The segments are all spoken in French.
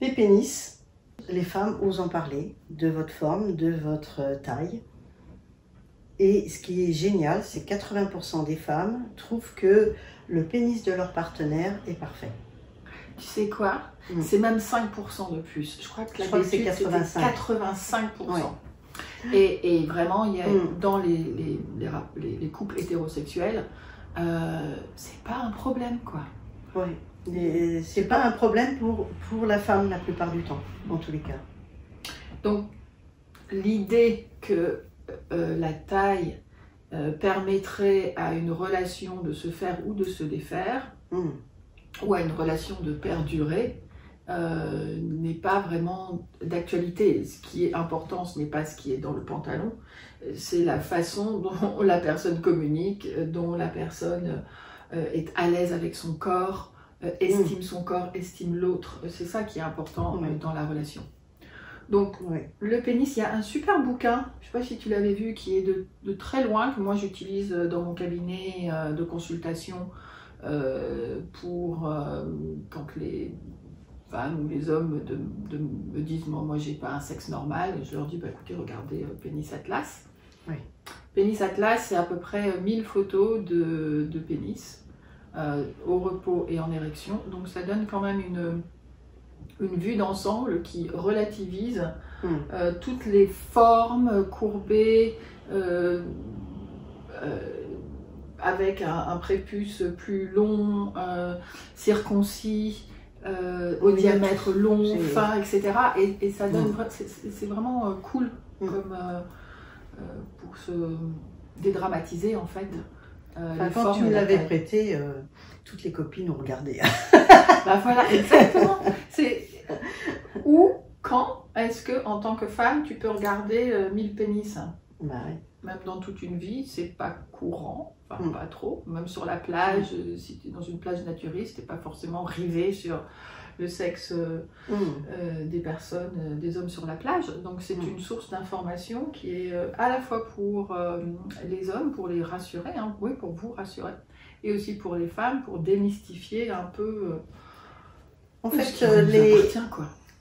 Les pénis, les femmes osent en parler de votre forme, de votre taille. Et ce qui est génial, c'est que 80% des femmes trouvent que le pénis de leur partenaire est parfait. Tu sais quoi? C'est même 5% de plus. Je crois que la c'est 85%. 85%. Ouais. Et vraiment, il y a, dans les couples hétérosexuels, c'est pas un problème, quoi. Oui, c'est pas un problème pour la femme la plupart du temps, en tous les cas. Donc, l'idée que la taille permettrait à une relation de se faire ou de se défaire, ou à une relation de perdurer, n'est pas vraiment d'actualité. Ce qui est important, ce n'est pas ce qui est dans le pantalon, c'est la façon dont la personne communique, dont la personne est à l'aise avec son corps, estime son corps, estime l'autre. C'est ça qui est important dans la relation. Donc, le pénis, il y a un super bouquin, je ne sais pas si tu l'avais vu, qui est de très loin, que moi j'utilise dans mon cabinet de consultation pour quand les femmes ou les hommes me disent moi j'ai pas un sexe normal, je leur dis bah, écoutez, regardez Pénis Atlas. Pénis Atlas, c'est à peu près 1000 photos de pénis au repos et en érection, donc ça donne quand même une vue d'ensemble qui relativise toutes les formes courbées, avec un prépuce plus long, circoncis, au diamètre long, fin, etc. Et ça donne, c'est vraiment cool comme pour se dédramatiser en fait. Quand tu me l'avais prêté, toutes les copines ont regardé. Bah voilà, exactement. C'est où, quand est-ce que en tant que femme tu peux regarder 1000 pénis? Bah oui. Même dans toute une vie, c'est pas courant, enfin pas trop. Même sur la plage, si tu es dans une plage naturiste, t'es pas forcément rivé sur le sexe des personnes, des hommes sur la plage. Donc c'est une source d'information qui est à la fois pour les hommes, pour les rassurer, hein, oui, pour vous rassurer, et aussi pour les femmes, pour démystifier un peu en fait,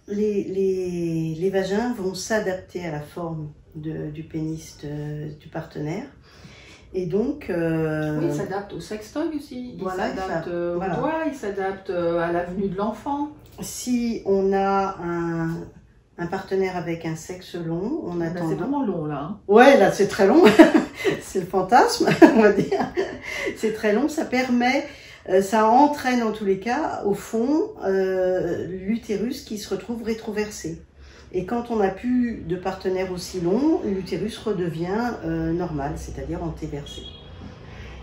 les vagins vont s'adapter à la forme du pénis du partenaire. Et donc... oui, il s'adapte au sextoy aussi, il s'adapte au doigt, il s'adapte à l'avenue de l'enfant. Si on a un partenaire avec un sexe long, on attend... C'est vraiment long là. Hein. Ouais, là c'est très long, c'est le fantasme, on va dire. C'est très long, ça permet... ça entraîne en tous les cas, au fond, l'utérus qui se retrouve rétroversé. Et quand on n'a plus de partenaire aussi long, l'utérus redevient normal, c'est-à-dire antéversé.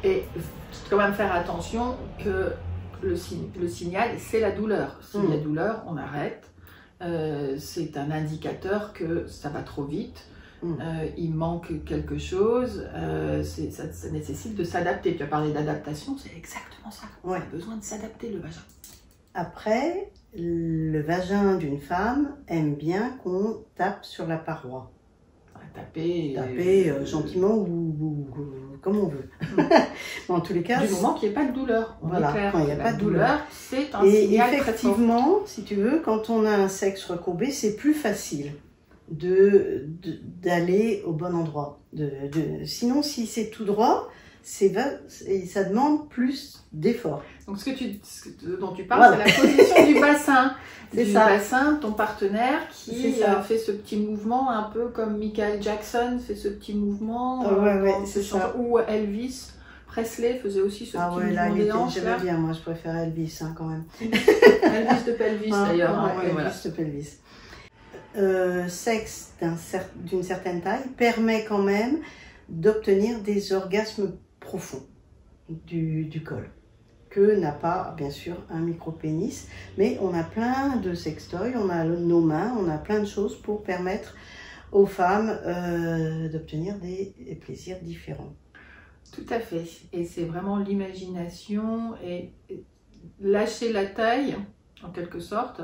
Et il faut quand même faire attention que le signal, c'est la douleur. S'il y a douleur, on arrête. C'est un indicateur que ça va trop vite. Il manque quelque chose, ça nécessite de s'adapter. Tu as parlé d'adaptation, c'est exactement ça. On a besoin de s'adapter, le vagin. Après, le vagin d'une femme aime bien qu'on tape sur la paroi. Taper gentiment ou comme on veut. En tous les cas, du moment qu'il n'y ait pas de douleur. Voilà, quand il n'y a pas de douleur, c'est un signal effectivement, très fort. Si tu veux, quand on a un sexe recourbé, c'est plus facile d'aller au bon endroit. Sinon, si c'est tout droit, ça demande plus d'efforts. Donc ce dont tu parles, c'est la position du bassin. Bassin, ton partenaire qui fait ce petit mouvement un peu comme Michael Jackson fait ce petit mouvement. Ou Elvis Presley faisait aussi ce petit mouvement des hanches. J'aimais bien, moi je préfère Elvis quand même. Elvis de pelvis d'ailleurs. Elvis de pelvis. Sexe d'une certaine taille permet quand même d'obtenir des orgasmes profonds du col, que n'a pas bien sûr un micro-pénis, mais on a plein de sextoys, on a nos mains, on a plein de choses pour permettre aux femmes d'obtenir des plaisirs différents. Tout à fait, et c'est vraiment l'imagination et lâcher la taille en quelque sorte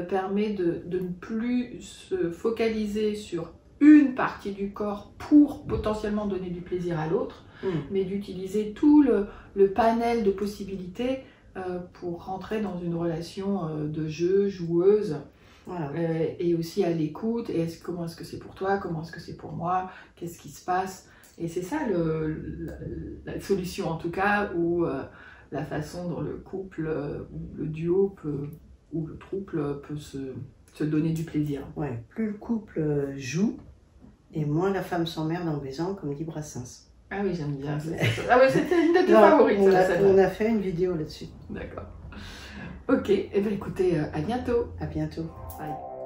permet de ne plus se focaliser sur une partie du corps pour potentiellement donner du plaisir à l'autre, mais d'utiliser tout le panel de possibilités pour rentrer dans une relation de jeu, joueuse, Voilà. Et aussi à l'écoute, et comment est-ce que c'est pour toi, comment est-ce que c'est pour moi, qu'est-ce qui se passe. Et c'est ça la solution en tout cas, ou la façon dont le couple, ou le duo ou le trouble peut se donner du plaisir. Ouais, plus le couple joue, et moins la femme s'emmerde en baisant, comme dit Brassens. Ah oui, j'aime bien. Ah oui, c'était une de tes favorites. On a fait une vidéo là-dessus. D'accord. Ok, et bien écoutez, à bientôt. À bientôt. Bye.